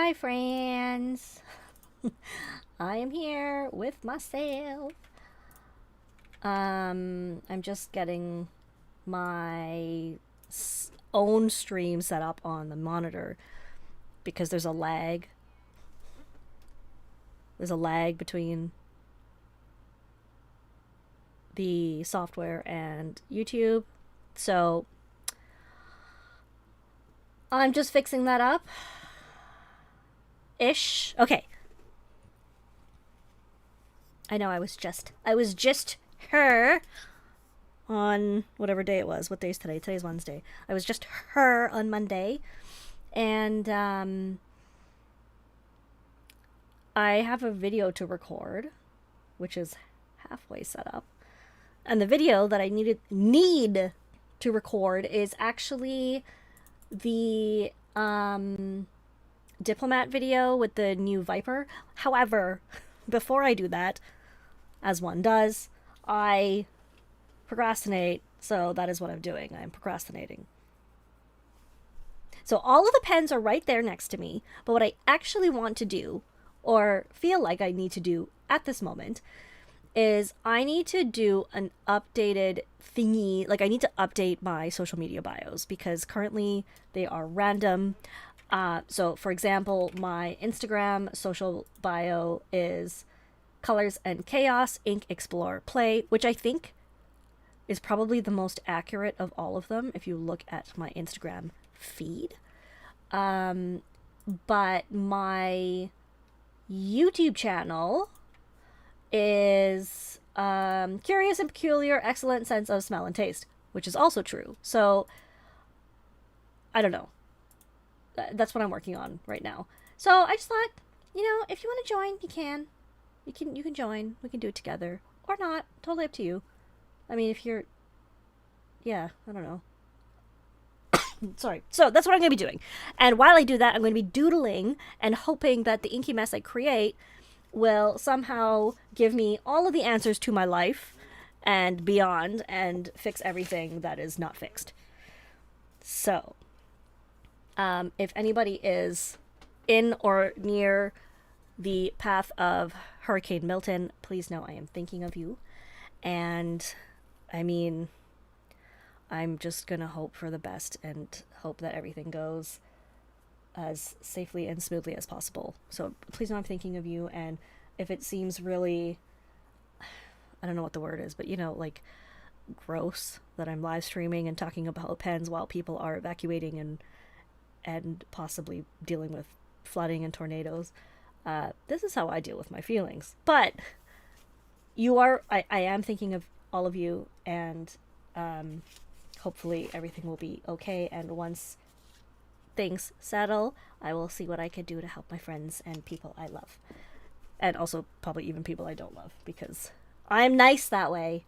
Hi, friends. I am here with myself. I'm just getting my own stream set up on the monitor because there's a lag. There's a lag between the software and YouTube. So I'm just fixing that up. Ish. Okay. I know I was just her on whatever day it was. What day is today? Today's Wednesday. I was just her on Monday. And I have a video to record, which is halfway set up. And the video that I need to record is actually the diplomat video with the new Viper. However, before I do that, as one does, I procrastinate. So that is what I'm doing. I'm procrastinating. So all of the pens are right there next to me. But what I actually want to do, or feel like I need to do at this moment, is I need to do an updated thingy. Like, I need to update my social media bios because currently they are random. So, for example, my Instagram social bio is Colors and Chaos, Ink, Explore, Play, which I think is probably the most accurate of all of them if you look at my Instagram feed. But my YouTube channel is Curious and Peculiar, Excellent Sense of Smell and Taste, which is also true. So, I don't know. That's what I'm working on right now. So I just thought, if you want to join, you can. You can join. We can do it together. Or not. Totally up to you. I mean, if you're... Yeah, I don't know. Sorry. So that's what I'm going to be doing. And while I do that, I'm going to be doodling and hoping that the inky mess I create will somehow give me all of the answers to my life and beyond and fix everything that is not fixed. So, if anybody is in or near the path of Hurricane Milton, please know I am thinking of you. And, I mean, I'm just going to hope for the best and hope that everything goes as safely and smoothly as possible. So please know I'm thinking of you, and if it seems really, I don't know what the word is, but like gross that I'm live streaming and talking about pens while people are evacuating and possibly dealing with flooding and tornadoes, this is how I deal with my feelings. But I am thinking of all of you, and hopefully everything will be okay, and once things settle, I will see what I can do to help my friends and people I love. And also probably even people I don't love, because I'm nice that way.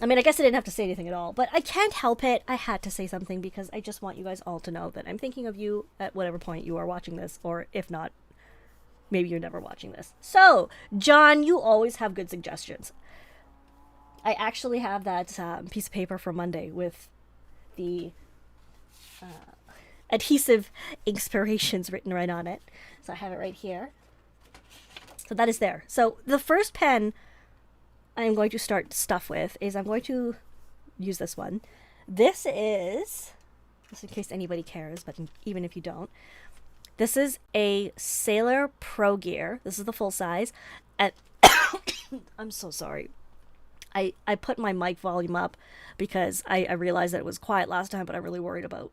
I mean, I guess I didn't have to say anything at all, but I can't help it. I had to say something because I just want you guys all to know that I'm thinking of you at whatever point you are watching this, or if not, maybe you're never watching this. So, John, you always have good suggestions. I actually have that piece of paper from Monday with the adhesive inspirations written right on it. So I have it right here. So that is there. So the first pen I'm going to start stuff with is I'm going to use this one. This is, just in case anybody cares, but even if you don't, this is a Sailor Pro Gear. This is the full size. And I'm so sorry. I put my mic volume up because I realized that it was quiet last time, but I'm really worried about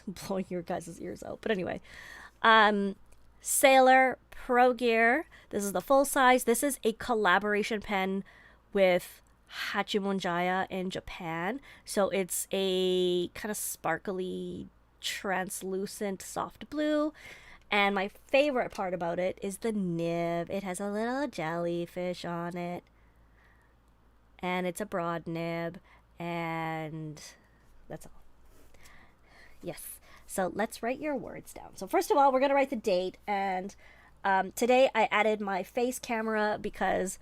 blowing your guys' ears out. But anyway, Sailor Pro Gear. This is the full size. This is a collaboration pen with Hachimonjaya in Japan. So it's a kind of sparkly, translucent, soft blue. And my favorite part about it is the nib. It has a little jellyfish on it. And it's a broad nib. And that's all. Yes. So let's write your words down. So first of all, we're going to write the date. And today I added my face camera because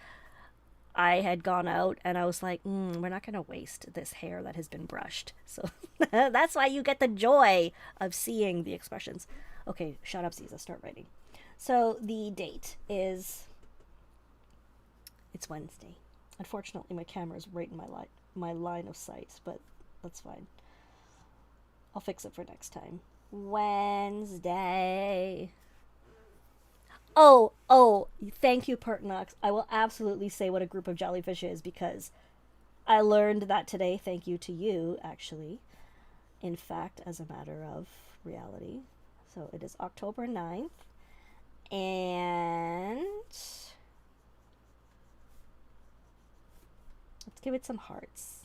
I had gone out and I was like, we're not going to waste this hair that has been brushed. So that's why you get the joy of seeing the expressions. Okay, shut up, Ziza, start writing. So the date is, it's Wednesday. Unfortunately, my camera is right in my line of sight, but that's fine. I'll fix it for next time. Wednesday. Oh, thank you, Pertinox. I will absolutely say what a group of jellyfish is because I learned that today. Thank you to you, actually. In fact, as a matter of reality. So it is October 9th. And let's give it some hearts.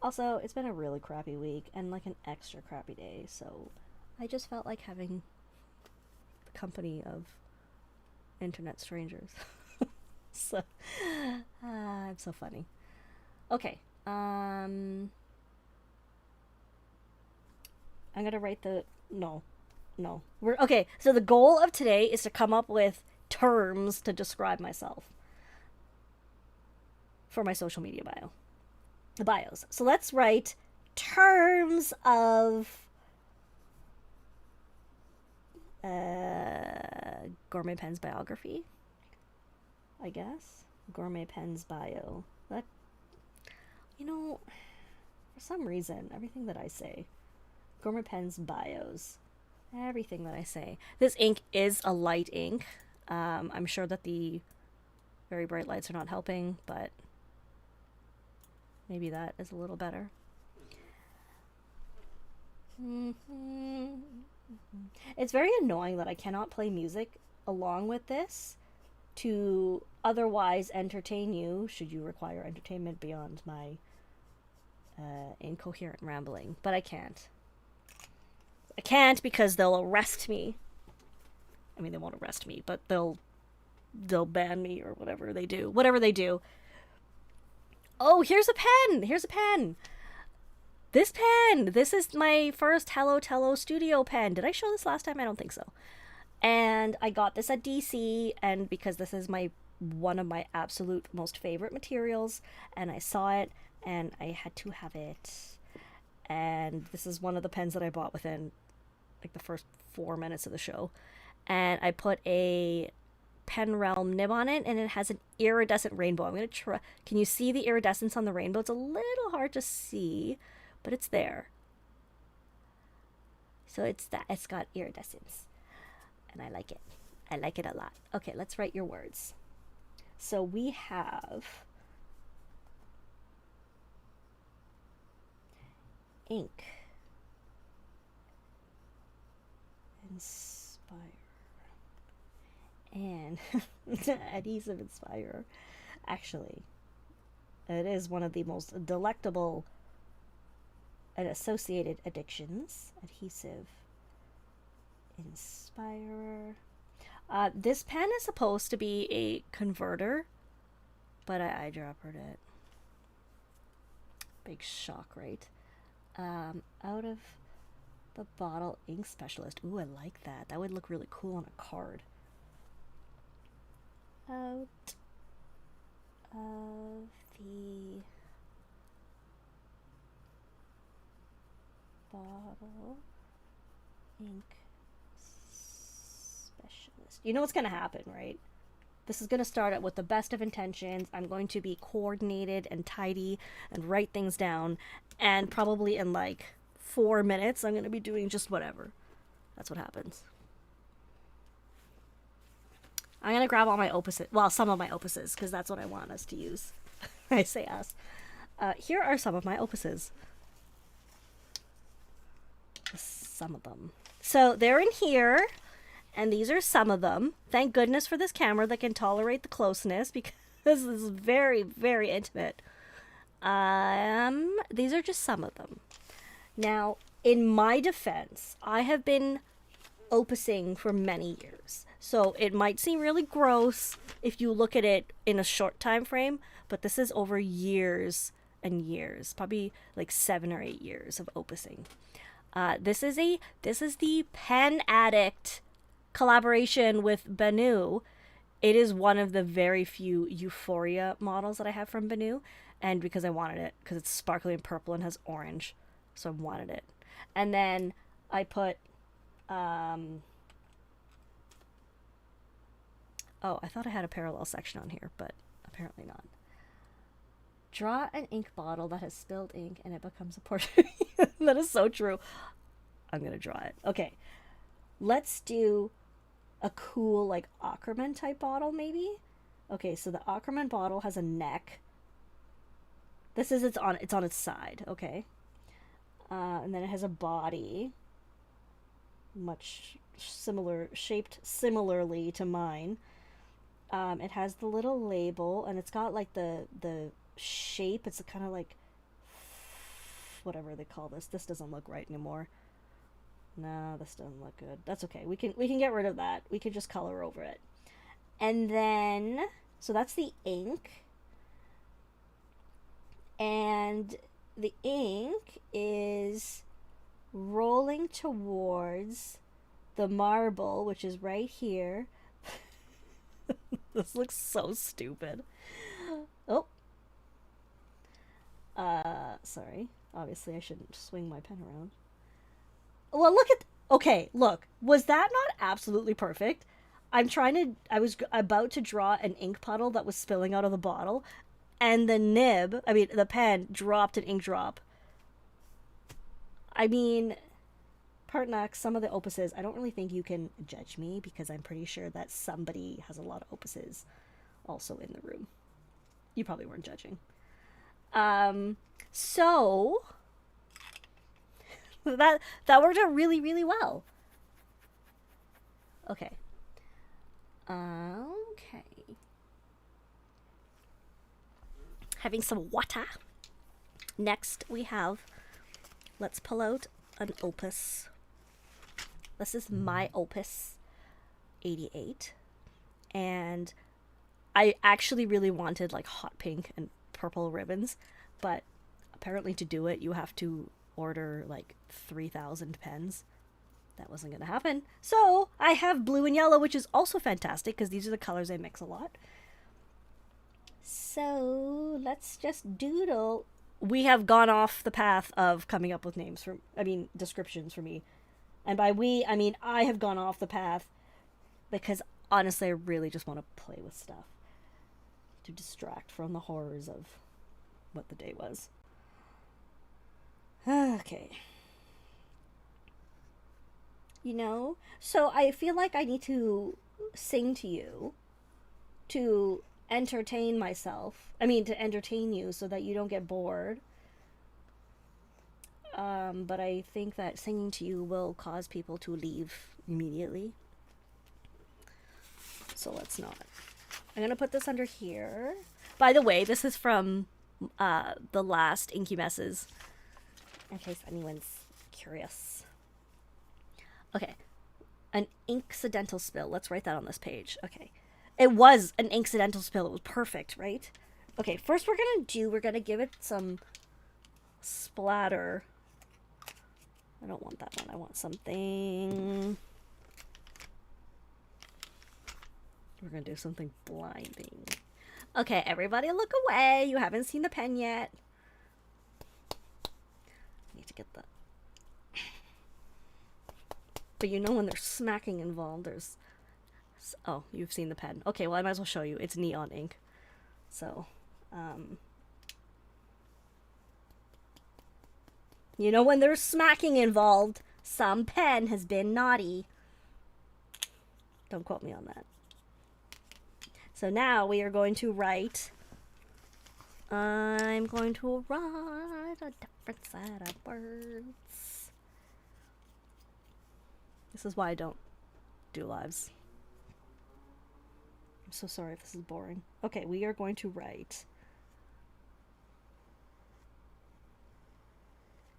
Also, it's been a really crappy week and like an extra crappy day, so I just felt like having company of internet strangers. So it's so funny. Okay, I'm gonna write the no we're okay. So the goal of today is to come up with terms to describe myself for my social media bios. So let's write terms of Gourmet Pen's biography, I guess. Gourmet Pen's bio. That, for some reason, everything that I say, Gourmet Pen's bios, everything that I say. This ink is a light ink. I'm sure that the very bright lights are not helping, but maybe that is a little better. It's very annoying that I cannot play music along with this to otherwise entertain you, should you require entertainment beyond my incoherent rambling. But I can't. I can't because they'll arrest me. I mean, they won't arrest me, but they'll ban me or whatever they do. Whatever they do. Oh, here's a pen! Here's a pen! This pen! This is my first Hello Tello Studio pen. Did I show this last time? I don't think so. And I got this at DC, and because this is one of my absolute most favorite materials, and I saw it, and I had to have it. And this is one of the pens that I bought within, like, the first 4 minutes of the show. And I put a Pen Realm nib on it, and it has an iridescent rainbow. I'm going to try... Can you see the iridescence on the rainbow? It's a little hard to see, but it's there. So it's got iridescence. And I like it. I like it a lot. Okay, let's write your words. So we have ink, inspire, and adhesive inspire. Actually, it is one of the most delectable and associated addictions. Adhesive inspirer. This pen is supposed to be a converter, but I eyedroppered it. Big shock, right? Out of the bottle ink specialist. Ooh, I like that. That would look really cool on a card. Out of the bottle ink specialist. You know what's going to happen, right? This is going to start out with the best of intentions. I'm going to be coordinated and tidy and write things down. And probably in like 4 minutes, I'm going to be doing just whatever. That's what happens. I'm going to grab all my opuses. Well, some of my opuses, because that's what I want us to use. I say us. Here are some of my opuses. Some of them. So they're in here. And these are some of them. Thank goodness for this camera that can tolerate the closeness because this is very, very intimate. These are just some of them. Now, in my defense, I have been opusing for many years. So it might seem really gross if you look at it in a short time frame, but this is over years and years, probably like 7 or 8 years of opusing. This is the Pen Addict collaboration with Banu. It is one of the very few Euphoria models that I have from Benu, and because I wanted it, because it's sparkly and purple and has orange, so I wanted it. And then I put, um, oh, I thought I had a parallel section on here, but apparently not. Draw an ink bottle that has spilled ink and it becomes a portrait. That is so true. I'm gonna draw it. Okay, let's do a cool like Ackerman type bottle maybe. Okay, so the Ackerman bottle has a neck. This is it's on its side. Okay, and then it has a body, much similar shaped similarly to mine. It has the little label, and it's got like the shape. It's kind of like whatever they call this. This doesn't look right anymore. No, this doesn't look good. That's okay. We can get rid of that. We can just color over it. And then so that's the ink. And the ink is rolling towards the marble, which is right here. This looks so stupid. Oh. Sorry. Obviously I shouldn't swing my pen around. Well, look at... Okay, look. Was that not absolutely perfect? I was about to draw an ink puddle that was spilling out of the bottle, and the pen dropped an ink drop. I mean, Partnux, some of the opuses, I don't really think you can judge me because I'm pretty sure that somebody has a lot of opuses also in the room. You probably weren't judging. So that worked out really, really well. Okay. Okay. Having some water. Next we have, let's pull out an opus. This is my opus 88. And I actually really wanted like hot pink and purple ribbons, but apparently to do it you have to order like 3,000 pens. That wasn't going to happen. So I have blue and yellow, which is also fantastic because these are the colors I mix a lot. So let's just doodle. We have gone off the path of coming up with descriptions for me. And by we, I mean I have gone off the path because honestly I really just want to play with stuff to distract from the horrors of what the day was. Okay. So I feel like I need to sing to you to entertain myself. To entertain you so that you don't get bored. But I think that singing to you will cause people to leave immediately. So let's not. I'm going to put this under here. By the way, this is from the last Inky Messes, in case anyone's curious. Okay. An incidental spill. Let's write that on this page. Okay. It was an incidental spill. It was perfect, right? Okay, first we're going to give it some splatter. I don't want that one. I want something... We're going to do something blinding. Okay, everybody look away. You haven't seen the pen yet. I need to get the... But when there's smacking involved, there's... Oh, you've seen the pen. Okay, well, I might as well show you. It's neon ink. So, when there's smacking involved, some pen has been naughty. Don't quote me on that. So now we are going to write... I'm going to write a different set of words. This is why I don't do lives. I'm so sorry if this is boring. Okay, we are going to write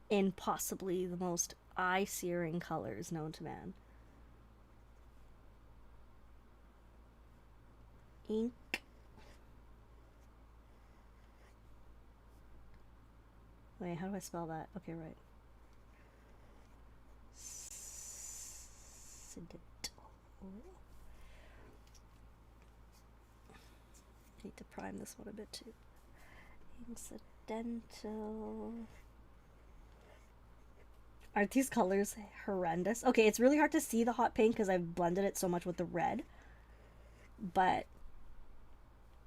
in possibly the most eye-searing colors known to man. Ink. Wait, how do I spell that? Okay, right. Need to prime this one a bit too. Incidental. Aren't these colors horrendous? Okay, it's really hard to see the hot pink because I've blended it so much with the red. But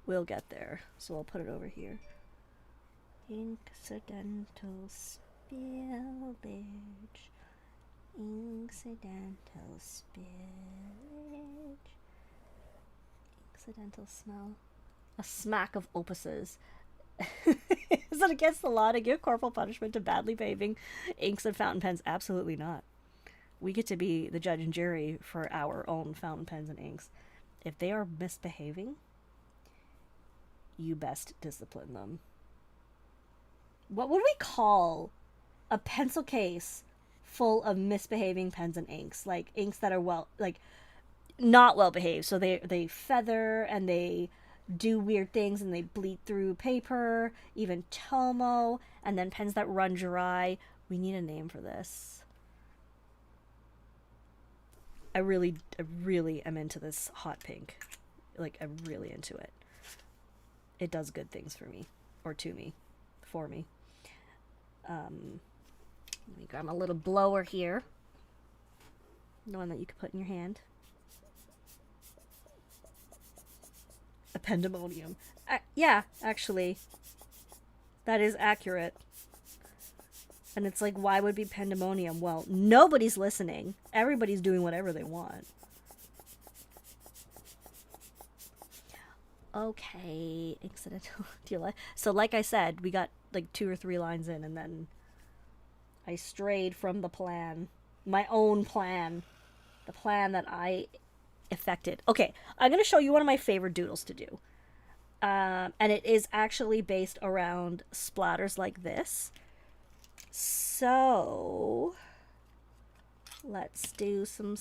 we'll get there. So I'll put it over here. Incidental spillage. Incidental spillage. Incidental smell. A smack of opuses. Is it against the law to give corporal punishment to badly behaving inks and fountain pens? Absolutely not. We get to be the judge and jury for our own fountain pens and inks. If they are misbehaving, you best discipline them. What would we call a pencil case full of misbehaving pens and inks? Like inks that are not well behaved. So they feather and they do weird things and they bleed through paper, even Tomo, and then pens that run dry. We need a name for this. I really am into this hot pink. Like, I'm really into it. It does good things for me. Or to me. For me. Let me grab a little blower here. The one that you can put in your hand. A pandemonium. Yeah, actually. That is accurate. And it's like, why would it be pandemonium? Well, nobody's listening. Everybody's doing whatever they want. Okay, incidental. Do you like? So, like I said, we got like 2 or 3 lines in, and then I strayed from the plan, my own plan, the plan that I effected. Okay, I'm gonna show you one of my favorite doodles to do, and it is actually based around splatters like this. So let's do some.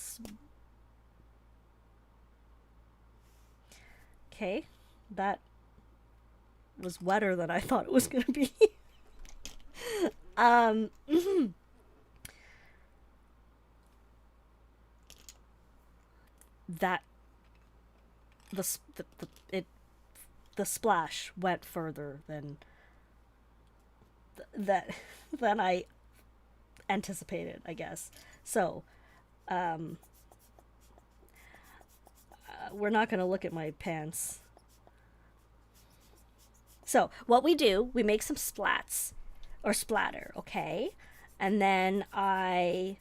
Okay, that was wetter than I thought it was gonna be. That the splash went further than than I anticipated, I guess. So, we're not gonna look at my pants. So what we do, we make some splats or splatter, okay, and then I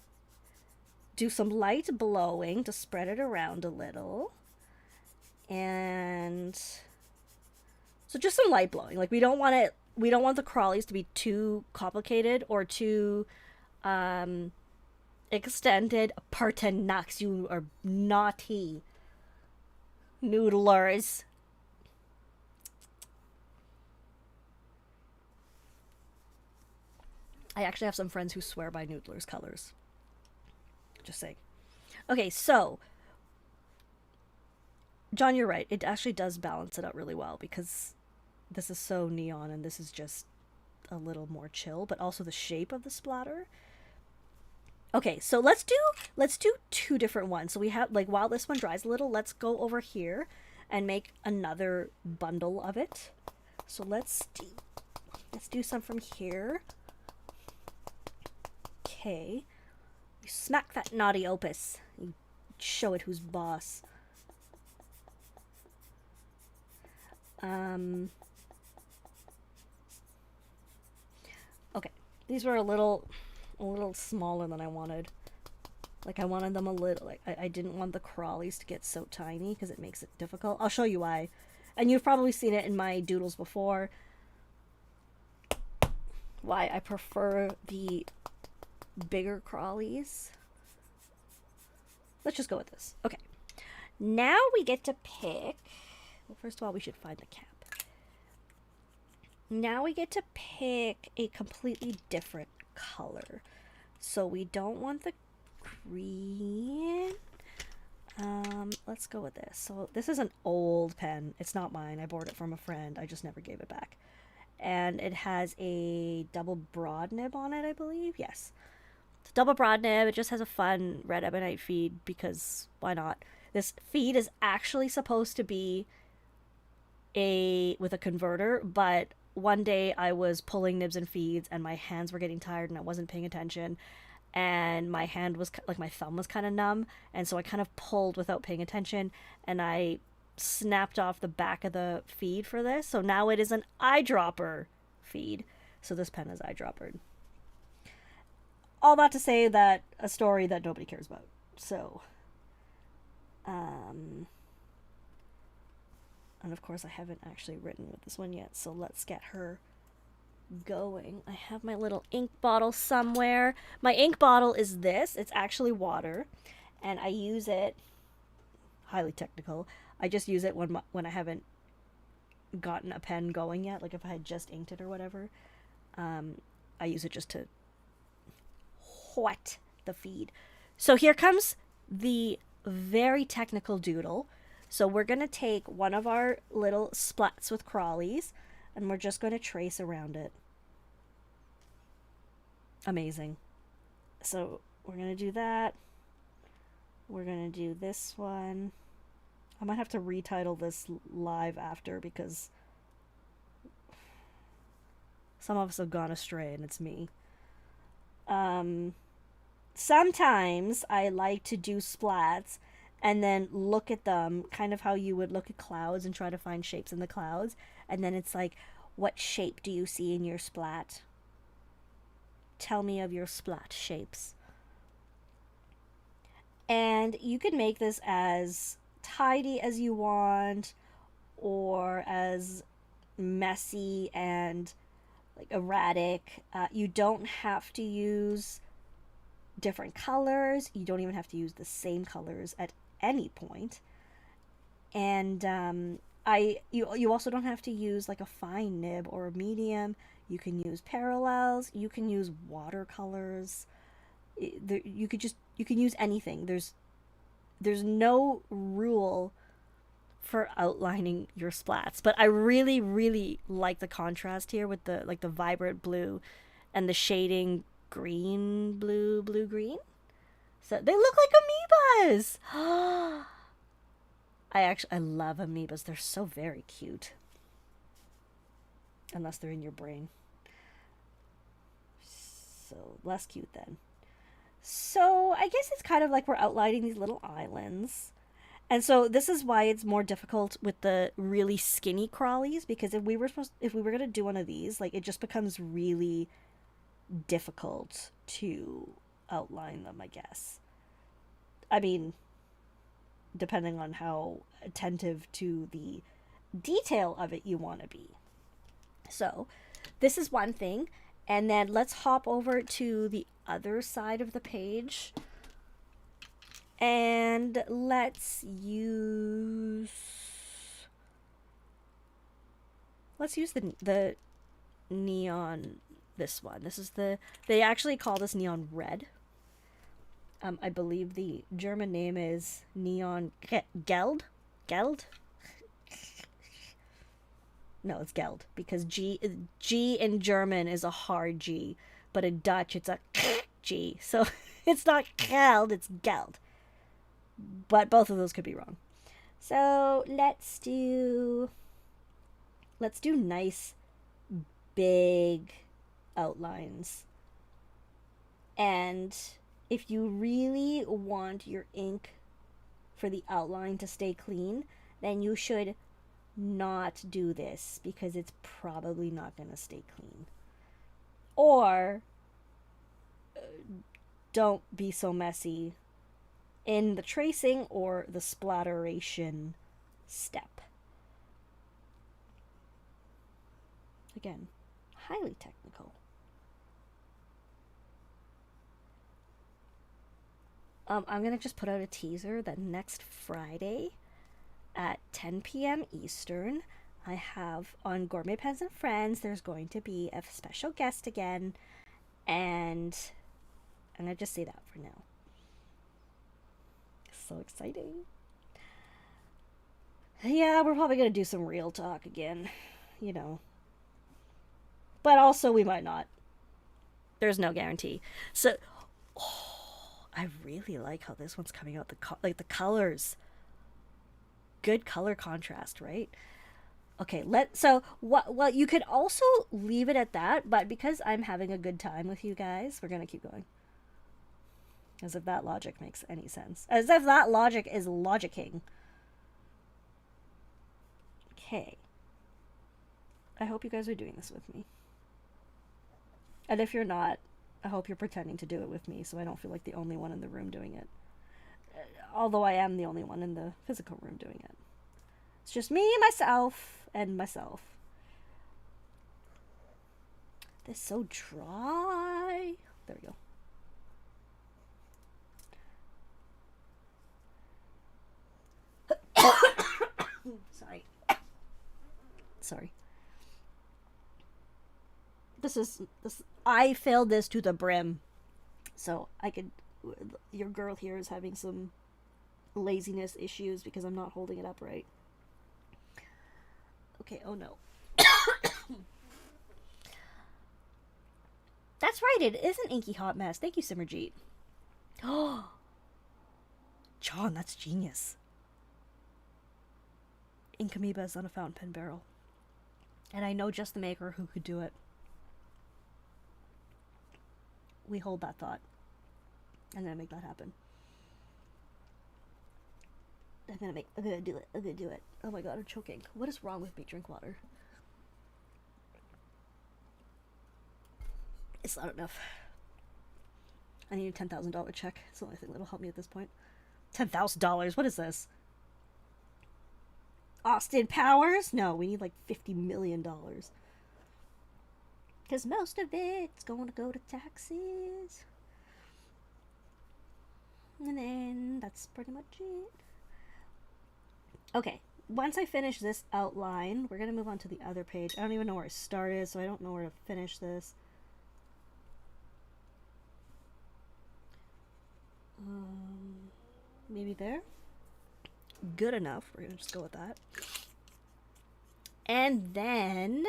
do some light blowing to spread it around a little. And so just some light blowing. Like, we don't want the crawlies to be too complicated or too extended. Partenax, you are naughty noodlers. I actually have some friends who swear by Noodler's colors. Just saying. Okay, so John, you're right. It actually does balance it out really well because this is so neon and this is just a little more chill, but also the shape of the splatter. Okay, so let's do 2 different ones. So we have, like, while this one dries a little, let's go over here and make another bundle of it. So let's do some from here. Okay. You smack that naughty opus. You show it who's boss. Okay. These were a little smaller than I wanted. Like, I wanted them a little, like, I didn't want the crawlies to get so tiny because it makes it difficult. I'll show you why. And you've probably seen it in my doodles before. Why I prefer the bigger crawlies. Let's just go with this. Okay. Now we get to pick. Well, first of all, we should find the cap. Now we get to pick a completely different color. So we don't want the green. Let's go with this. So this is an old pen. It's not mine. I borrowed it from a friend. I just never gave it back. And it has a double broad nib on it, I believe. Yes. It's a double broad nib. It just has a fun red ebonite feed because why not? This feed is actually supposed to be with a converter, but one day I was pulling nibs and feeds and my hands were getting tired and I wasn't paying attention, and my hand was like, my thumb was kind of numb, and so I kind of pulled without paying attention, and I snapped off the back of the feed for this. So now it is an eyedropper feed. So this pen is eyedroppered. All that to say that a story that nobody cares about. So, and of course I haven't actually written with this one yet, so let's get her going. I have my little ink bottle somewhere. My ink bottle is this. It's actually water, and I use it, highly technical, I just use it when I haven't gotten a pen going yet, like if I had just inked it or whatever. I use it just to wet the feed. So here comes the very technical doodle. So we're going to take one of our little splats with crawlies and we're just going to trace around it. Amazing. So we're going to do that. We're going to do this one. I might have to retitle this live after because some of us have gone astray and it's me. Sometimes I like to do splats and then look at them kind of how you would look at clouds and try to find shapes in the clouds. And then it's like, what shape do you see in your splat? Tell me of your splat shapes. And you can make this as tidy as you want or as messy and like erratic. You don't have to use different colors. You don't even have to use the same colors at any point. And you also don't have to use like a fine nib or a medium. You can use parallels. You can use watercolors. You can use anything. There's no rule for outlining your splats, but I really, really like the contrast here with the like the vibrant blue and the shading green, blue, blue, green. So they look like amoebas. I love amoebas. They're so very cute. Unless they're in your brain. So less cute then. So I guess it's kind of like we're outlining these little islands. And so this is why it's more difficult with the really skinny crawlies, because if we were gonna do one of these, like it just becomes really difficult to outline them, I guess. I mean, depending on how attentive to the detail of it you want to be. So this is one thing. And then let's hop over to the other side of the page. And let's use the neon, this one. This is they actually call this neon red. I believe the German name is neon geld. Geld? No, it's geld because G in German is a hard G, but in Dutch it's a G. So it's not geld, it's geld. But both of those could be wrong. So let's do nice big outlines. And if you really want your ink for the outline to stay clean, then you should not do this because it's probably not going to stay clean. Or don't be so messy in the tracing or the splatteration step. Again, highly technical. I'm going to just put out a teaser that next Friday at 10 p.m. Eastern, I have on Gourmet Pens and Friends, there's going to be a special guest again, and I'm going to just say that for now. So exciting. Yeah, we're probably going to do some real talk again, you know. But also we might not. There's no guarantee. So, I really like how this one's coming out. The colors. Good color contrast, right? Okay, so what well you could also leave it at that, but because I'm having a good time with you guys, we're gonna keep going. As if that logic makes any sense. As if that logic is logicking. Okay. I hope you guys are doing this with me. And if you're not, I hope you're pretending to do it with me so I don't feel like the only one in the room doing it. Although I am the only one in the physical room doing it. It's just me, myself, and myself. This is so dry. There we go. Sorry. Sorry. This I failed this to the brim. So I could your girl here is having some laziness issues because I'm not holding it up right. Okay, oh no. That's right, it is an inky hot mess. Thank you, Simmerjeet. Oh, John, that's genius. Ink amoebas on a fountain pen barrel. And I know just the maker who could do it. We hold that thought. I'm gonna make that happen. I'm gonna do it. I'm gonna do it. Oh my god, I'm choking. What is wrong with me? Drink water. It's not enough. I need a $10,000 check. It's the only thing that'll help me at this point. $10,000? What is this? Austin Powers? No, we need like $50 million. Because most of it's going to go to taxes. And then that's pretty much it. Okay, once I finish this outline, we're going to move on to the other page. I don't even know where I started, so I don't know where to finish this. Maybe there? Good enough. We're going to just go with that. And then...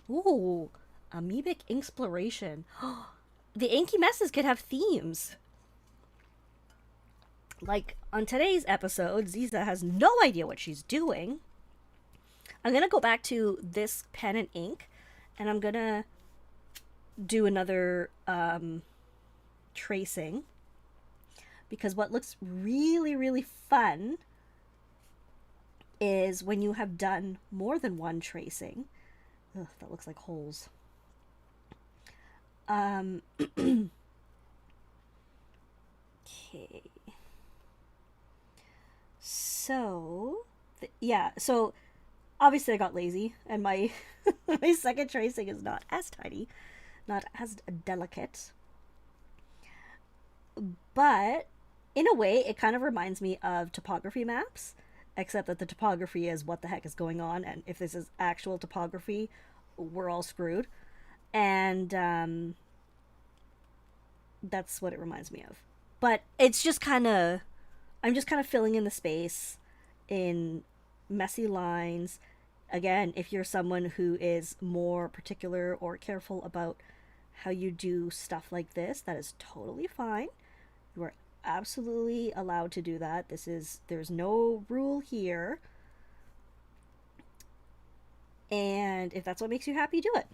Ooh, amoebic exploration. The inky messes could have themes. Like, on today's episode, Ziza has no idea what she's doing. I'm going to go back to this pen and ink, and I'm going to do another tracing. Because what looks really, really fun is when you have done more than one tracing. Ugh, that looks like holes. Okay. So, yeah, so obviously I got lazy, and my my second tracing is not as tidy, not as delicate. But in a way, it kind of reminds me of topography maps, except that the topography is what the heck is going on, and if this is actual topography, we're all screwed. And that's what it reminds me of. But it's just kind of, I'm just kind of filling in the space in messy lines. Again, if you're someone who is more particular or careful about how you do stuff like this, that is totally fine. You are absolutely allowed to do that. There's no rule here. And if that's what makes you happy, do it.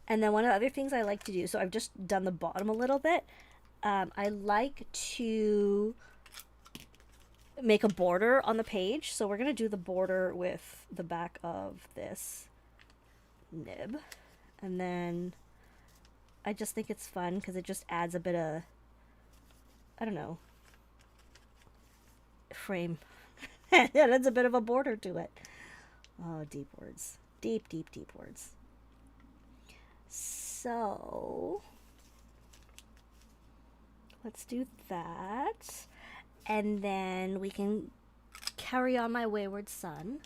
And then one of the other things I like to do, so I've just done the bottom a little bit. I like to make a border on the page. So we're going to do the border with the back of this nib. And then I just think it's fun because it just adds a bit of, I don't know, frame. Yeah, that's a bit of a border to it. Oh, deep words. Deep, deep, deep words. So, let's do that. And then we can carry on my wayward son.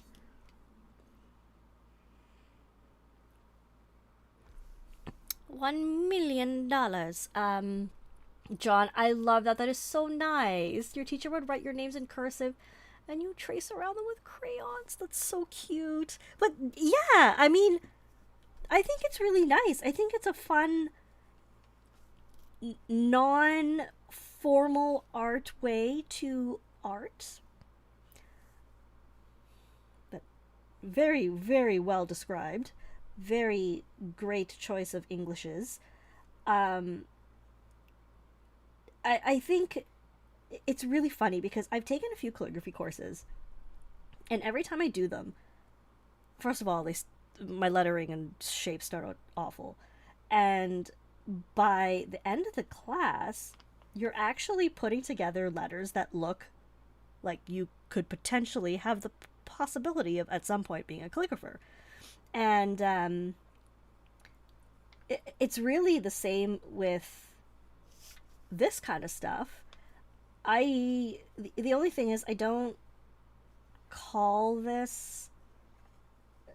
$1 million. John, I love that. That is so nice. Your teacher would write your names in cursive and you trace around them with crayons. That's so cute. But yeah, I mean, I think it's really nice. I think it's a fun, non-formal art way to art. very, very well described. Very great choice of Englishes. Um, I think it's really funny because I've taken a few calligraphy courses, and every time I do them, first of all, my lettering and shapes start out awful, and by the end of the class, you're actually putting together letters that look like you could potentially have the possibility of at some point being a calligrapher. And it's really the same with this kind of stuff. The only thing is I don't call this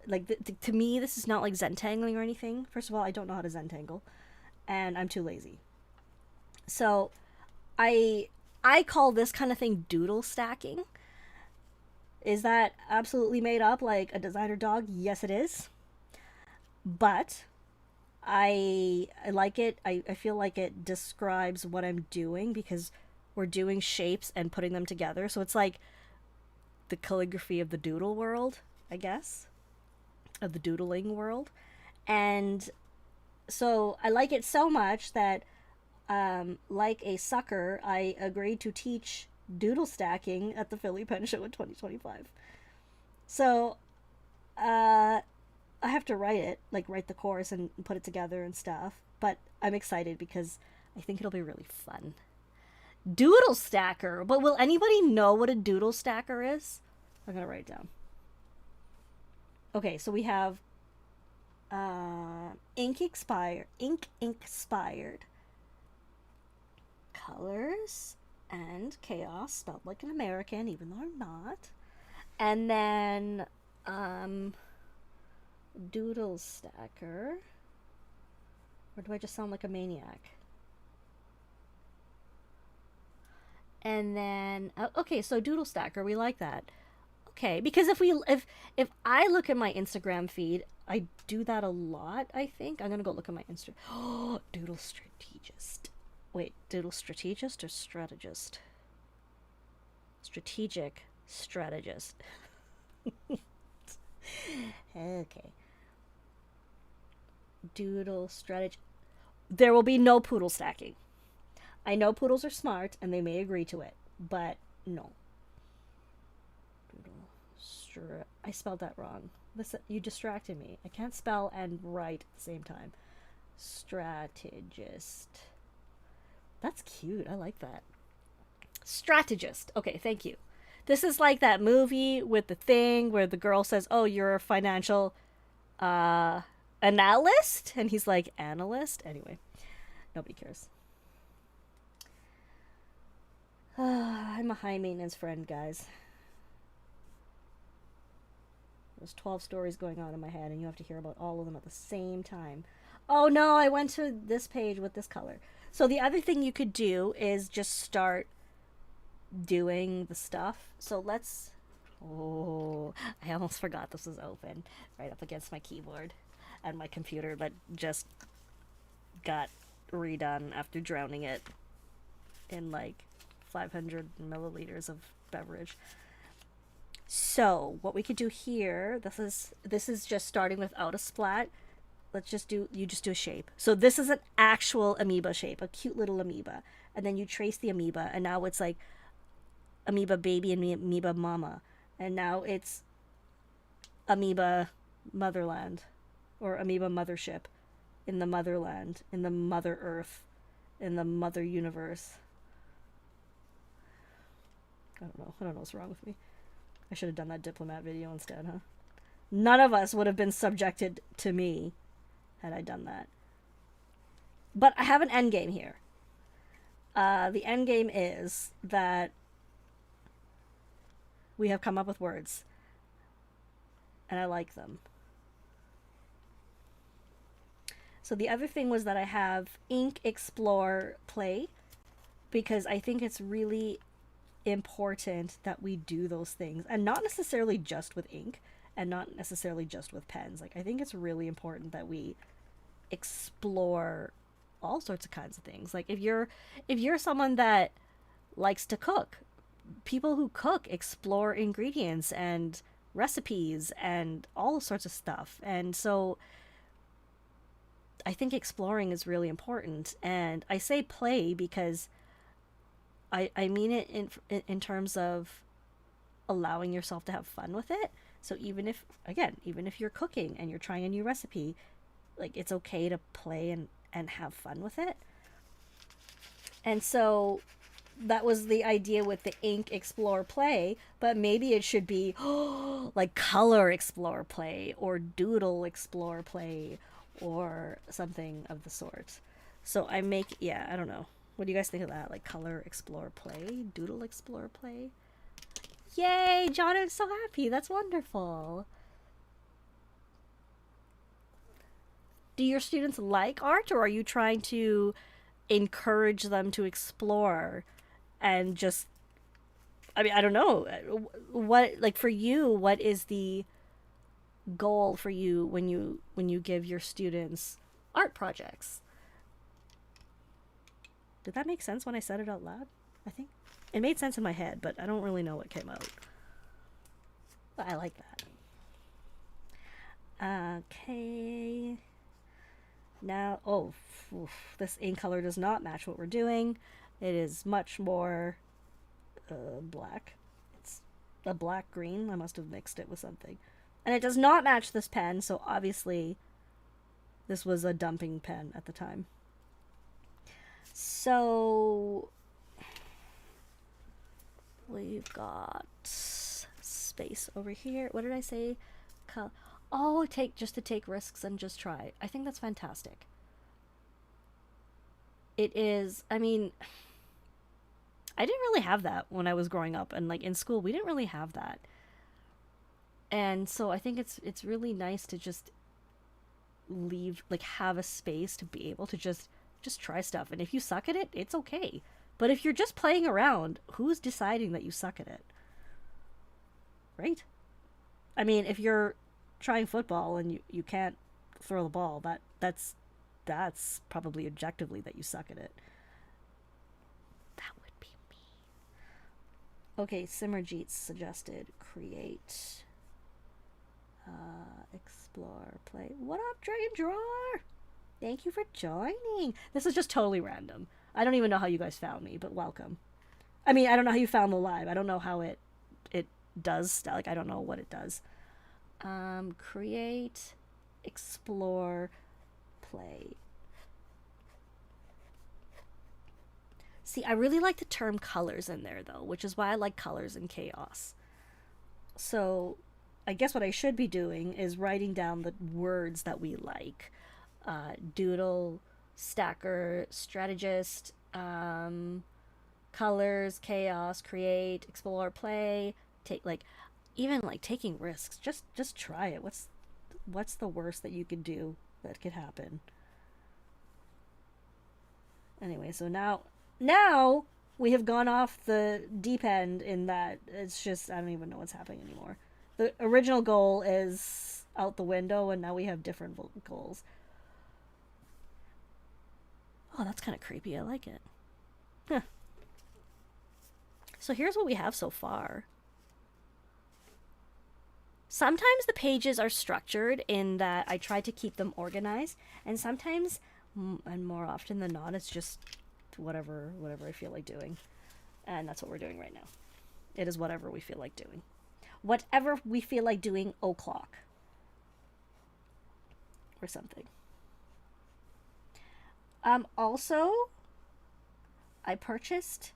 like to me this is not like Zentangling or anything. First of all, I don't know how to Zentangle, and I'm too lazy. So I I call this kind of thing doodle stacking. Is that absolutely made up like a designer dog? Yes, it is. But I like it. I feel like it describes what I'm doing because we're doing shapes and putting them together. So it's like the calligraphy of the doodle world, I guess, of the doodling world. And so I like it so much that, like a sucker, I agreed to teach doodle stacking at the Philly Pen Show in 2025. So I have to write it, like write the course and put it together and stuff. But I'm excited because I think it'll be really fun. Doodle stacker. But will anybody know what a doodle stacker is? I'm gonna write it down. Okay, so we have ink expired, colors and chaos spelled like an American, even though I'm not. And then doodle stacker. Or do I just sound like a maniac? And then okay, so doodle stacker, we like that. Okay, because if I look at my Instagram feed, I do that a lot, I think. I'm gonna go look at my Insta. Oh, doodle strategist. Wait, doodle strategist or strategist? Strategic strategist. Okay. Doodle strategy. There will be no poodle stacking. I know poodles are smart and they may agree to it, but no. I spelled that wrong. Listen, you distracted me. I can't spell and write at the same time. Strategist. That's cute. I like that. Strategist. Okay, thank you. This is like that movie with the thing where the girl says, "Oh, you're a financial uh analyst," and he's like, "Analyst." Anyway, nobody cares. I'm a high maintenance friend, guys. There's 12 stories going on in my head, and you have to hear about all of them at the same time. Oh no, I went to this page with this color. So the other thing you could do is just start doing the stuff. So let's. Oh, I almost forgot this was open right up against my keyboard and my computer that just got redone after drowning it in like 500 milliliters of beverage. So what we could do here, this is just starting without a splat. Let's just do you just do a shape. So this is an actual amoeba shape, a cute little amoeba, and then you trace the amoeba, and now it's like amoeba baby and amoeba mama, and now it's amoeba motherland, or amoeba mothership, in the motherland, in the mother earth, in the mother universe. I don't know. I don't know what's wrong with me. I should have done that diplomat video instead, huh? None of us would have been subjected to me had I done that. But I have an end game here. The end game is that we have come up with words, and I like them. So the other thing was that I have ink, explore, play, because I think it's really important that we do those things, and not necessarily just with ink and not necessarily just with pens. Like, I think it's really important that we explore all sorts of kinds of things. Like, if you're someone that likes to cook, people who cook explore ingredients and recipes and all sorts of stuff. And so I think exploring is really important. And I say play because I mean it in terms of allowing yourself to have fun with it. So even if, again, even if you're cooking and you're trying a new recipe, like it's okay to play and have fun with it. And so that was the idea with the ink explore play, but maybe it should be like color explore play or doodle explore play or something of the sort. So I make, yeah, I don't know. What do you guys think of that? Like color explore play, doodle explore play? Yay, John, I'm so happy. That's wonderful. Do your students like art, or are you trying to encourage them to explore and just, I mean, I don't know. What, like for you, what is the goal for you when you give your students art projects? Did that make sense when I said it out loud? I think it made sense in my head, but I don't really know what came out. But I like that. Okay. Now, oh, this ink color does not match what we're doing. It is much more black. It's a black green. I must have mixed it with something. And it does not match this pen, so obviously this was a dumping pen at the time. So we've got space over here. What did I say? Oh, to take risks and just try. I think that's fantastic. It is, I mean, I didn't really have that when I was growing up, and like in school we didn't really have that. And so I think it's really nice to just leave, like have a space to be able to just try stuff. And if you suck at it, it's okay. But if you're just playing around, who's deciding that you suck at it? Right? I mean, if you're trying football and you can't throw the ball, that's probably objectively that you suck at it. That would be me. Okay, Simmerjeet suggested create, explore, play. What up, Dragon Drawer? Thank you for joining. This is just totally random. I don't even know how you guys found me, but welcome. I mean, I don't know how you found the live. I don't know how it does. Like, I don't know what it does. Create, explore, play. See, I really like the term colors in there, though, which is why I like colors in chaos. So, I guess what I should be doing is writing down the words that we like. Doodle, stacker, strategist, colors, chaos, create, explore, play, take, like, even like taking risks. Just try it. What's the worst that you could do that could happen? Anyway, so now we have gone off the deep end in that it's just, I don't even know what's happening anymore. The original goal is out the window, and now we have different goals. Oh, that's kind of creepy. I like it. Huh. So here's what we have so far. Sometimes the pages are structured in that I try to keep them organized, and sometimes, and more often than not, it's just whatever I feel like doing. And that's what we're doing right now. It is whatever we feel like doing. Whatever we feel like doing o'clock. Or something. Also, I purchased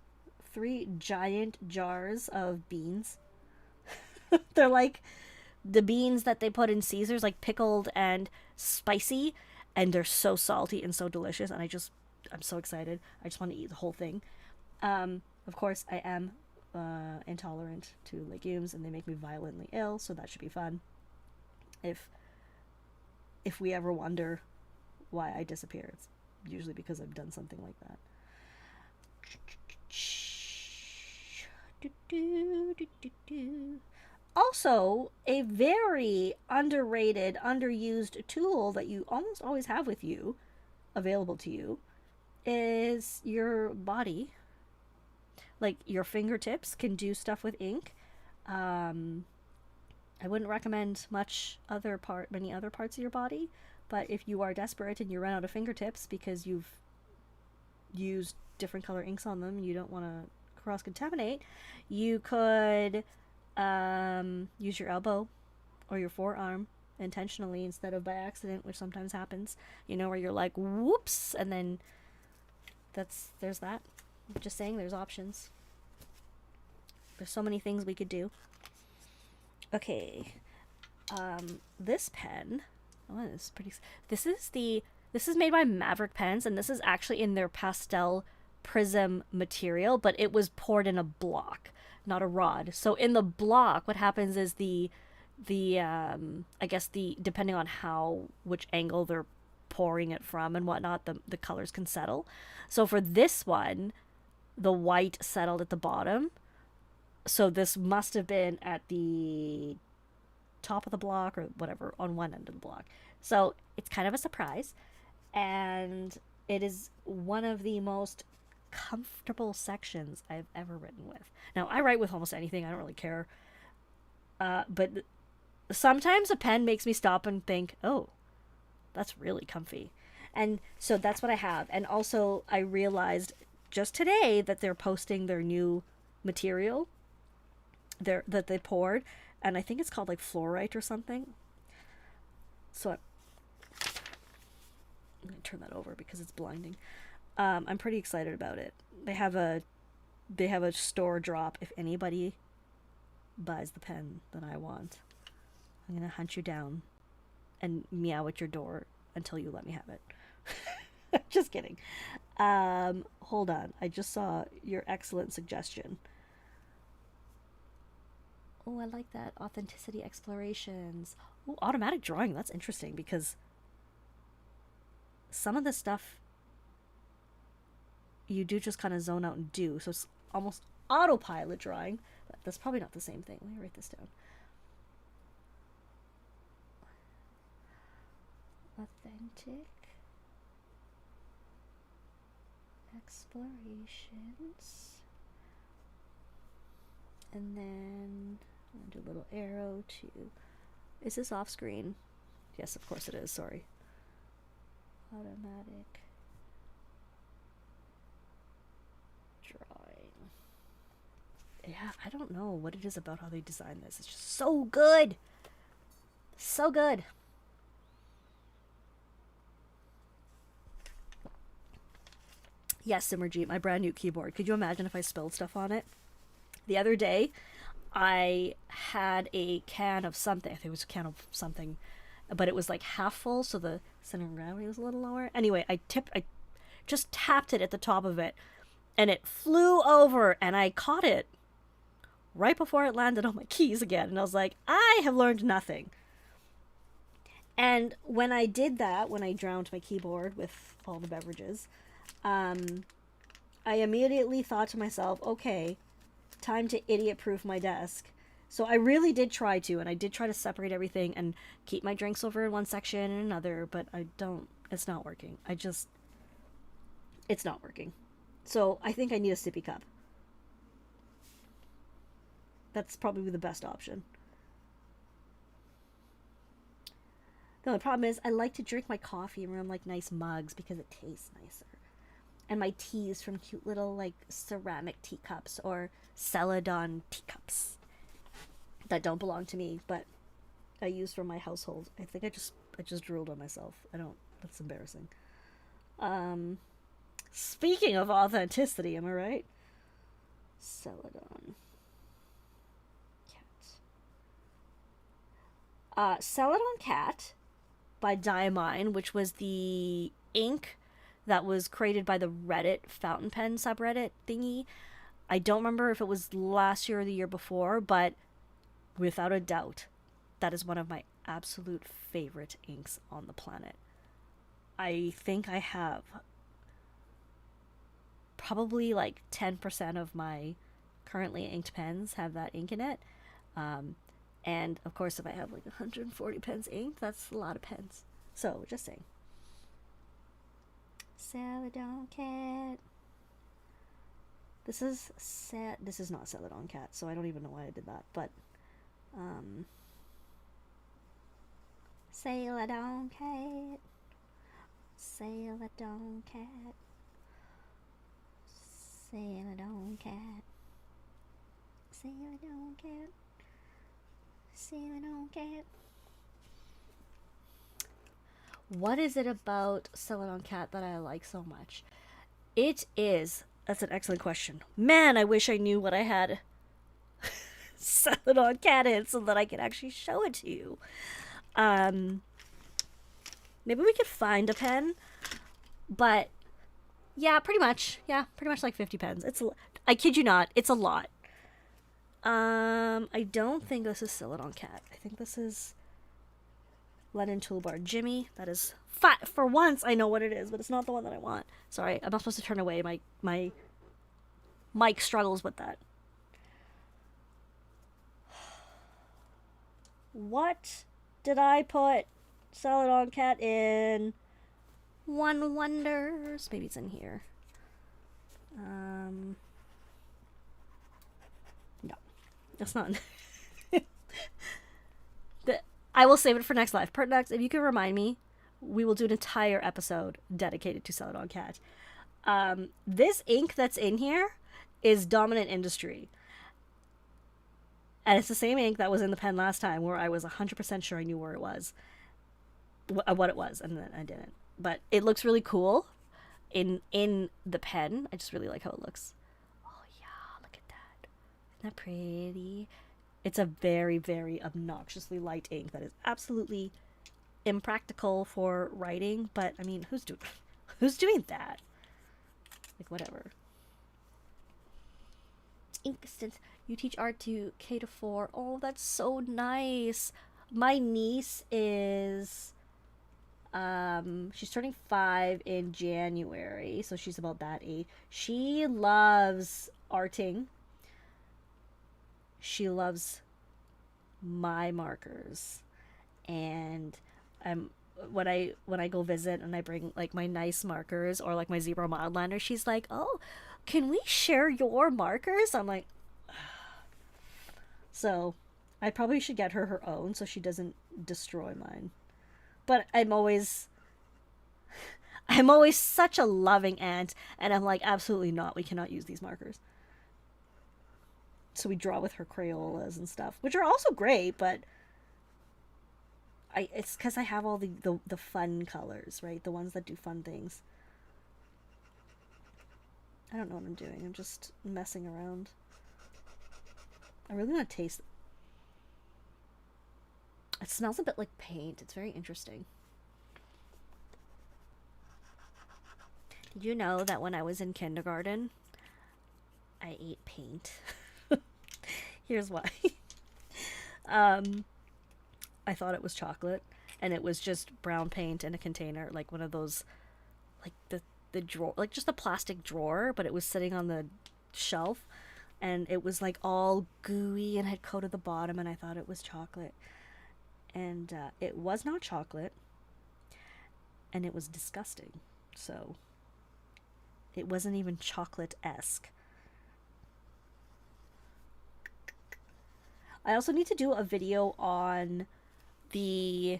3 giant jars of beans. They're like the beans that they put in Caesars, like pickled and spicy, and they're so salty and so delicious, and I'm so excited. I just want to eat the whole thing. Of course, I am intolerant to legumes, and they make me violently ill, so that should be fun. If we ever wonder why I disappear, it's usually because I've done something like that. Also, a very underrated, underused tool that you almost always have with you, available to you, is your body. Like, your fingertips can do stuff with ink. I wouldn't recommend many other parts of your body, but if you are desperate and you run out of fingertips because you've used different color inks on them and you don't want to cross contaminate, you could use your elbow or your forearm intentionally instead of by accident, which sometimes happens. You know, where you're like, whoops, and then there's that. I'm just saying, there's options. There's so many things we could do. Okay, this pen. Oh, this is pretty. This is made by Maverick Pens, and this is actually in their pastel prism material, but it was poured in a block, not a rod. So in the block, what happens is the I guess depending on which angle they're pouring it from and whatnot, the colors can settle. So for this one, the white settled at the bottom. So this must have been at the top of the block or whatever on one end of the block. So it's kind of a surprise, and it is one of the most comfortable sections I've ever written with. Now, I write with almost anything. I don't really care. But sometimes a pen makes me stop and think, oh, that's really comfy. And so that's what I have. And also, I realized just today that they're posting their new material that they poured. And I think it's called like fluorite or something. So I'm going to turn that over because it's blinding. I'm pretty excited about it. They have a store drop. If anybody buys the pen that I want, I'm going to hunt you down and meow at your door until you let me have it. Just kidding. Hold on. I just saw your excellent suggestion. Oh, I like that. Authenticity explorations. Oh, automatic drawing. That's interesting because some of the stuff you do just kind of zone out and do. So it's almost autopilot drawing. But that's probably not the same thing. Let me write this down. Authentic explorations. And then I'll do a little arrow to... Is this off screen? Yes, of course it is. Sorry. Automatic drawing. Yeah, I don't know what it is about how they design this. It's just so good. So good. Yes, Simmerjeet, my brand new keyboard. Could you imagine if I spilled stuff on it? The other day, I had a can of something. I think it was a can of something, but it was like half full, so the center of gravity was a little lower. Anyway, I just tapped it at the top of it, and it flew over, and I caught it right before it landed on my keys again. And I was like, I have learned nothing. And when I did that, when I drowned my keyboard with all the beverages, I immediately thought to myself, okay, time to idiot-proof my desk. So I really did try to, and I did try to separate everything and keep my drinks over in one section and another, but it's not working. It's not working. So I think I need a sippy cup. That's probably the best option. The only problem is I like to drink my coffee in like nice mugs because it tastes nicer. And my teas from cute little like ceramic teacups or Celadon teacups that don't belong to me, but I use for my household. I think I just drooled on myself. That's embarrassing. Speaking of authenticity, am I right? Celadon Cat. Celadon Cat by Diamine, which was the ink that was created by the Reddit fountain pen subreddit thingy. I don't remember if it was last year or the year before, but without a doubt, that is one of my absolute favorite inks on the planet. I think I have probably like 10% of my currently inked pens have that ink in it. And of course, if I have like 140 pens inked, that's a lot of pens. So, just saying. Celadon Cat. This is not Celadon Cat, so I don't even know why I did that, but Sail it on, cat. Sail it on, cat. Sail it on, cat. Sail it on, cat. Sail it on, cat. What is it about Sail It On Cat that I like so much? It is. That's an excellent question. Man, I wish I knew what I had Sail It On Cat in so that I could actually show it to you. Maybe we could find a pen, but yeah, pretty much. Yeah, pretty much like 50 pens. I kid you not, it's a lot. I don't think this is Sail It On Cat. I think this is Lennon Toolbar Jimmy. That is for once I know what it is, but it's not the one that I want. Sorry, I'm not supposed to turn away. My mic struggles with that. What did I put Sail It On Cat in? One wonders. Maybe it's in here. No, that's not. I will save it for next live. Next, if you can remind me, we will do an entire episode dedicated to Sail It On Cat. This ink that's in here is Dominant Industry. And it's the same ink that was in the pen last time where I was 100% sure I knew where it was. What it was, and then I didn't. But it looks really cool in the pen. I just really like how it looks. Oh yeah, look at that. Isn't that pretty? It's a very, very obnoxiously light ink that is absolutely impractical for writing. But I mean, who's doing that? Like, whatever. Ink since you teach art to K to 4. Oh, that's so nice. My niece is she's turning 5 in January, so she's about that age. She loves arting. She loves my markers, and when I go visit and I bring like my nice markers or like my zebra mildliner, she's like, "Oh, can we share your markers?" I'm like, so I probably should get her own so she doesn't destroy mine. But I'm always such a loving aunt, and I'm like, absolutely not. We cannot use these markers. So we draw with her Crayolas and stuff, which are also great, but it's because I have all the fun colors, right? The ones that do fun things. I don't know what I'm doing. I'm just messing around. I really want to taste it. It smells a bit like paint. It's very interesting. Did you know that when I was in kindergarten, I ate paint? Here's why. I thought it was chocolate, and it was just brown paint in a container, like one of those, like the drawer, like just a plastic drawer, but it was sitting on the shelf, and it was like all gooey and had coated the bottom, and I thought it was chocolate. And it was not chocolate, and it was disgusting. So it wasn't even chocolate-esque. I also need to do a video on the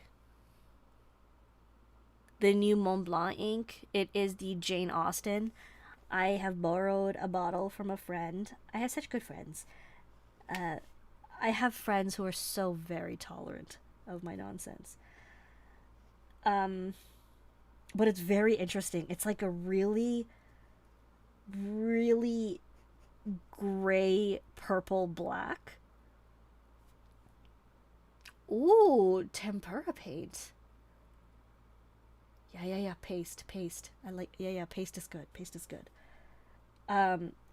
new Mont Blanc ink. It is the Jane Austen. I have borrowed a bottle from a friend. I have such good friends. I have friends who are so very tolerant of my nonsense. But it's very interesting. It's like a really, really gray purple black. Ooh, tempera paint. Yeah, paste. I like, yeah, paste is good.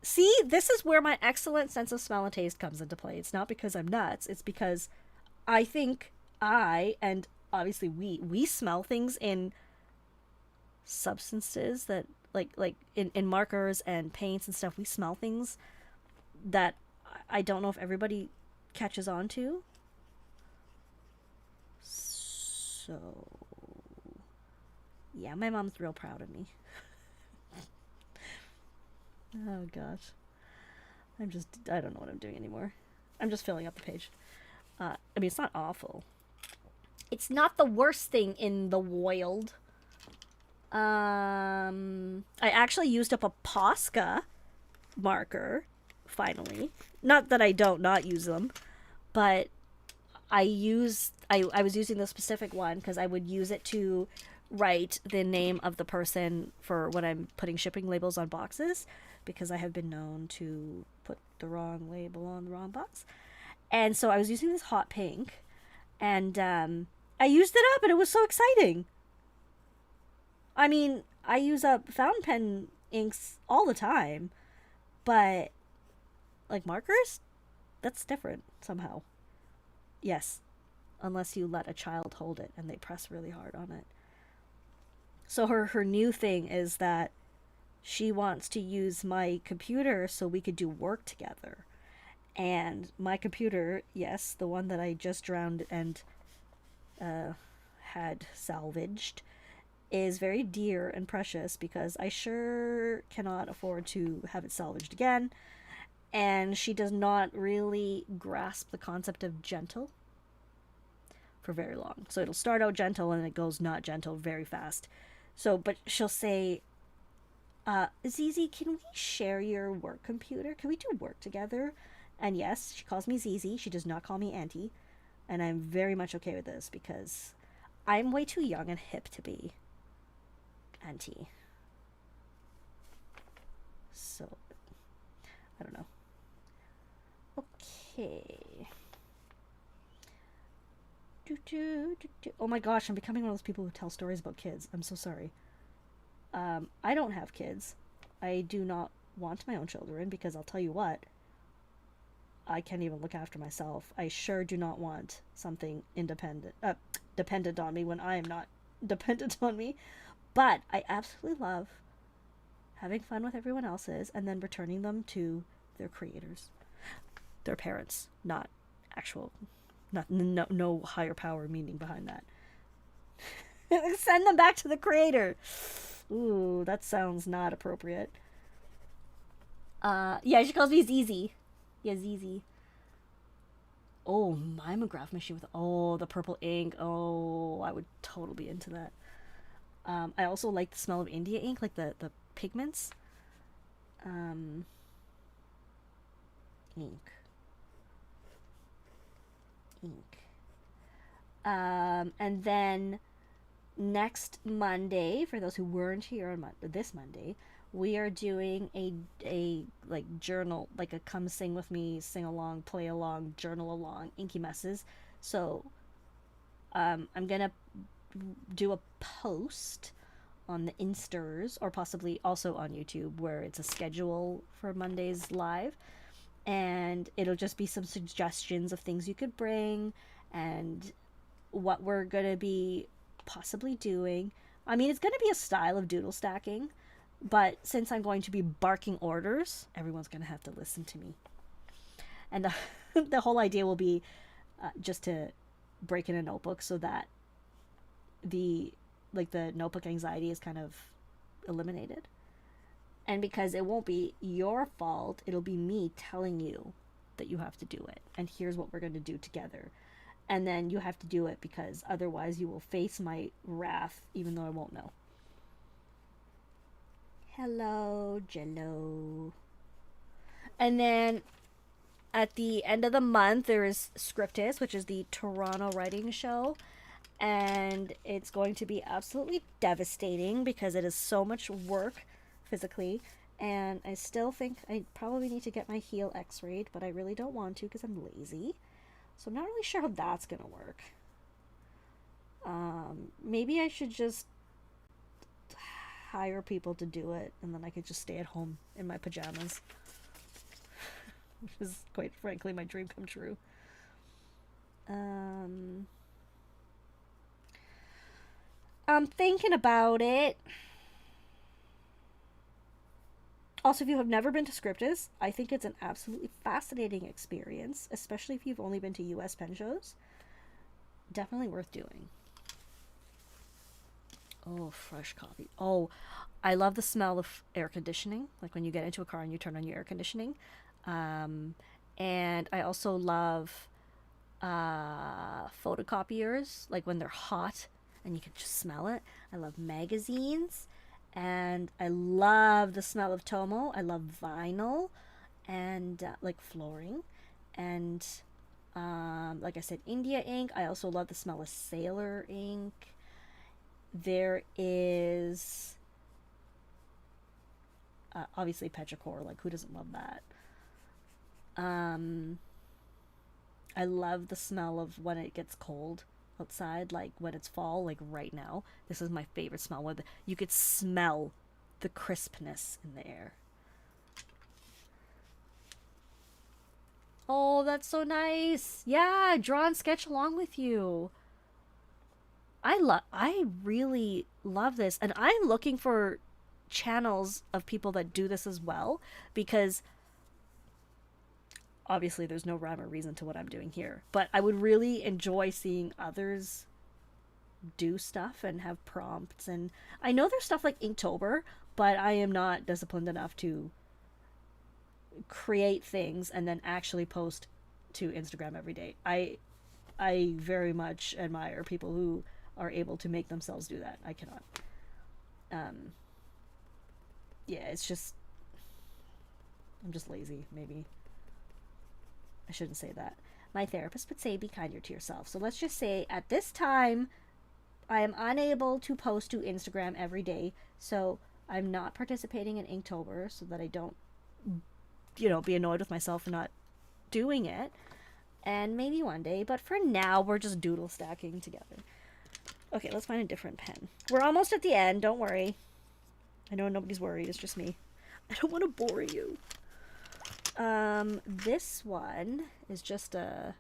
See, this is where my excellent sense of smell and taste comes into play. It's not because I'm nuts. It's because I think and obviously we smell things in substances that like in markers and paints and stuff. We smell things that I don't know if everybody catches on to. So yeah, my mom's real proud of me. Oh gosh, I don't know what I'm doing anymore. I'm just filling up the page. I mean, it's not awful. It's not the worst thing in the world. I actually used up a Posca marker, finally. Not that I don't not use them, but I was using the specific one because I would use it to write the name of the person for when I'm putting shipping labels on boxes, because I have been known to put the wrong label on the wrong box. And so I was using this hot pink, and I used it up, and it was so exciting. I mean, I use up fountain pen inks all the time, but like markers, that's different somehow. Yes, unless you let a child hold it and they press really hard on it. So her new thing is that she wants to use my computer so we could do work together. And my computer, yes, the one that I just drowned and had salvaged, is very dear and precious because I sure cannot afford to have it salvaged again. And she does not really grasp the concept of gentle for very long. So it'll start out gentle and it goes not gentle very fast. So, but she'll say, Zizi, can we share your work computer? Can we do work together? And yes, she calls me Zizi. She does not call me Auntie. And I'm very much okay with this because I'm way too young and hip to be Auntie. So, I don't know. Okay. Oh my gosh, I'm becoming one of those people who tell stories about kids. I'm so sorry. I don't have kids. I do not want my own children because I'll tell you what, I can't even look after myself. I sure do not want something dependent on me when I am not dependent on me. But I absolutely love having fun with everyone else's and then returning them to their creators, their parents, not actual, not no higher power meaning behind that. Send them back to the creator. Ooh, that sounds not appropriate. Yeah, she calls me Zizi. Yeah, Zizi. Oh, mimeograph machine with the purple ink. Oh, I would totally be into that. I also like the smell of India ink, like the pigments. Ink. Ink. And then next Monday, for those who weren't here on this Monday, we are doing a like journal, like a come sing with me, sing along, play along, journal along, inky messes. So I'm gonna do a post on the Insters, or possibly also on YouTube, where it's a schedule for Monday's live, and it'll just be some suggestions of things you could bring and what we're gonna be possibly doing. I mean, it's gonna be a style of doodle stacking, but since I'm going to be barking orders, everyone's gonna have to listen to me. And the whole idea will be just to break in a notebook so that the notebook anxiety is kind of eliminated. And because it won't be your fault, it'll be me telling you that you have to do it. And here's what we're going to do together. And then you have to do it because otherwise you will face my wrath, even though I won't know. Hello, Jello. And then at the end of the month, there is Scriptus, which is the Toronto writing show. And it's going to be absolutely devastating because it is so much work physically. And I still think I probably need to get my heel x-rayed, but I really don't want to because I'm lazy. So I'm not really sure how that's going to work. Maybe I should just hire people to do it, and then I could just stay at home in my pajamas. Which is, quite frankly, my dream come true. I'm thinking about it. Also, if you have never been to Scriptus, I think it's an absolutely fascinating experience, especially if you've only been to US pen shows. Definitely worth doing. Oh, fresh coffee. Oh, I love the smell of air conditioning, like when you get into a car and you turn on your air conditioning. And I also love photocopiers, like when they're hot and you can just smell it. I love magazines, and I love the smell of Tomo. I love vinyl and like flooring, and like I said, India ink. I also love the smell of Sailor ink. There is obviously petrichor. Like, who doesn't love that? Um, I love the smell of when it gets cold outside, like when it's fall, like right now. This is my favorite smell, where you could smell the crispness in the air. Oh, that's so nice. Yeah, draw and sketch along with you. I really love this, and I'm looking for channels of people that do this as well, because obviously there's no rhyme or reason to what I'm doing here, but I would really enjoy seeing others do stuff and have prompts. And I know there's stuff like Inktober, but I am not disciplined enough to create things and then actually post to Instagram every day. I very much admire people who are able to make themselves do that. I cannot. Um yeah, it's just, I'm just lazy, maybe. I shouldn't say that. My therapist would say be kinder to yourself. So let's just say at this time I am unable to post to Instagram every day. So I'm not participating in Inktober so that I don't, be annoyed with myself for not doing it. And maybe one day, but for now, we're just doodle stacking together. Okay, let's find a different pen. We're almost at the end, don't worry. I know nobody's worried, it's just me. I don't want to bore you. This one is just a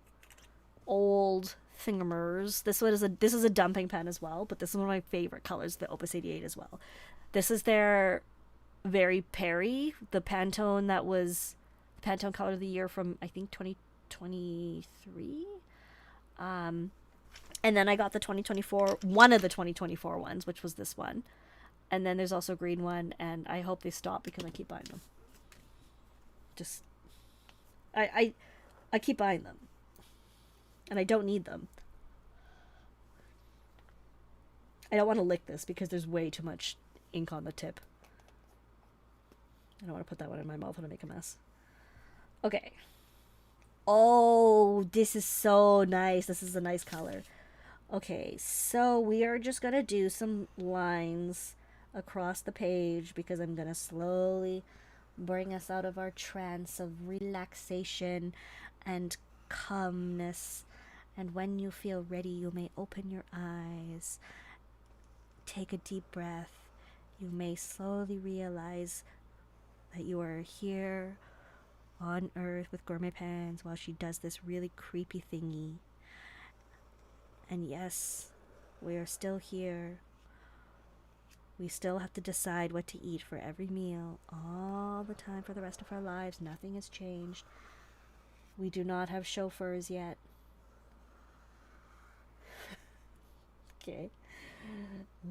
old thingamers. This is a dumping pen as well, but this is one of my favorite colors, the Opus 88 as well. This is their very Perry, the Pantone that was the Pantone color of the year from I think 2023. And then I got the 2024, one of the 2024 ones, which was this one. And then there's also a green one, and I hope they stop because I keep buying them. Just I keep buying them. And I don't need them. I don't want to lick this because there's way too much ink on the tip. I don't want to put that one in my mouth and make a mess. Okay. Oh, this is so nice. This is a nice color. Okay, so we are just going to do some lines across the page because I'm going to slowly bring us out of our trance of relaxation and calmness. And when you feel ready, you may open your eyes. Take a deep breath. You may slowly realize that you are here on Earth with Gourmet Pens while she does this really creepy thingy. And yes, we are still here. We still have to decide what to eat for every meal all the time for the rest of our lives. Nothing has changed. We do not have chauffeurs yet. Okay.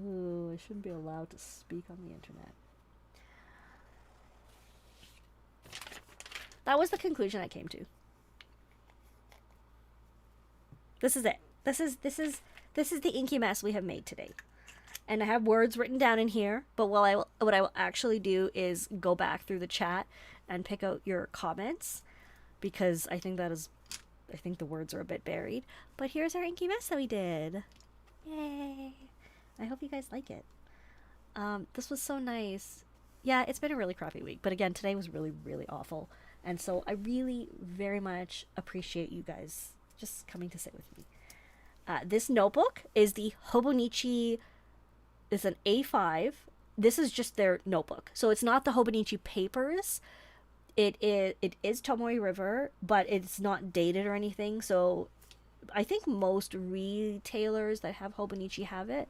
Ooh, I shouldn't be allowed to speak on the internet. That was the conclusion I came to. This is it. This is the inky mess we have made today. And I have words written down in here, but what I will actually do is go back through the chat and pick out your comments, because I think the words are a bit buried. But here's our inky mess that we did. Yay. I hope you guys like it. This was so nice. Yeah, it's been a really crappy week, but again, today was really, really awful. And so I really very much appreciate you guys just coming to sit with me. This notebook is the Hobonichi. It's an A5. This is just their notebook. So it's not the Hobonichi papers. It is Tomoe River, but it's not dated or anything. So I think most retailers that have Hobonichi have it.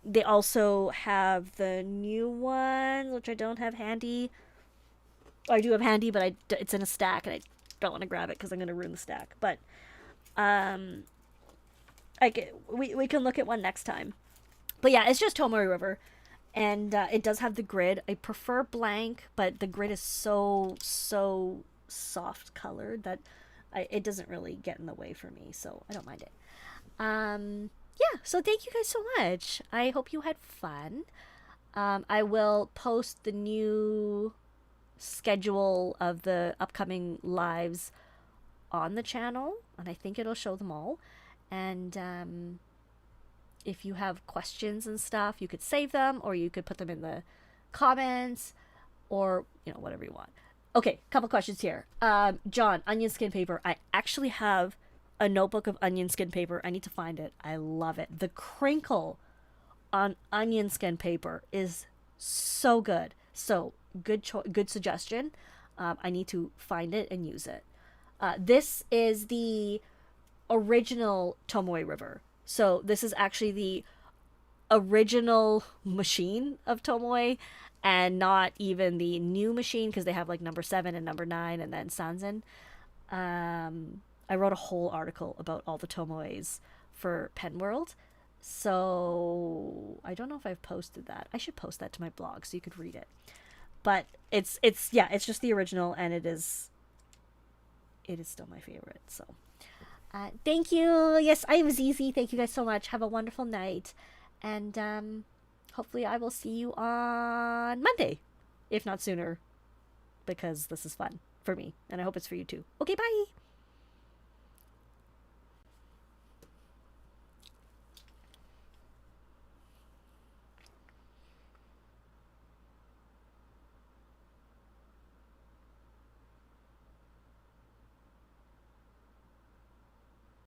They also have the new ones, which I don't have handy. I do have handy, but it's in a stack, and I don't want to grab it because I'm going to ruin the stack. But we can look at one next time. But yeah, it's just Tomoe River, and it does have the grid. I prefer blank, but the grid is so soft colored that it doesn't really get in the way for me, so I don't mind it. Yeah, so thank you guys so much. I hope you had fun. I will post the new schedule of the upcoming lives on the channel, and I think it'll show them all. And if you have questions and stuff, you could save them, or you could put them in the comments, or whatever you want. Okay, couple questions here. John, onion skin paper. I actually have a notebook of onion skin paper. I need to find it. I love it. The crinkle on onion skin paper is so good. So good suggestion. I need to find it and use it. This is the original Tomoe River. So this is actually the original machine of Tomoe, and not even the new machine, because they have like number 7 and number 9 and then Sanzen. I wrote a whole article about all the Tomoes for Pen World, so I don't know if I've posted that. I should post that to my blog so you could read it. But it's just the original, and it is still my favorite. So thank you. Yes, I was easy. Thank you guys so much. Have a wonderful night, and hopefully I will see you on Monday, if not sooner, because this is fun for me, and I hope it's for you too. Okay, bye.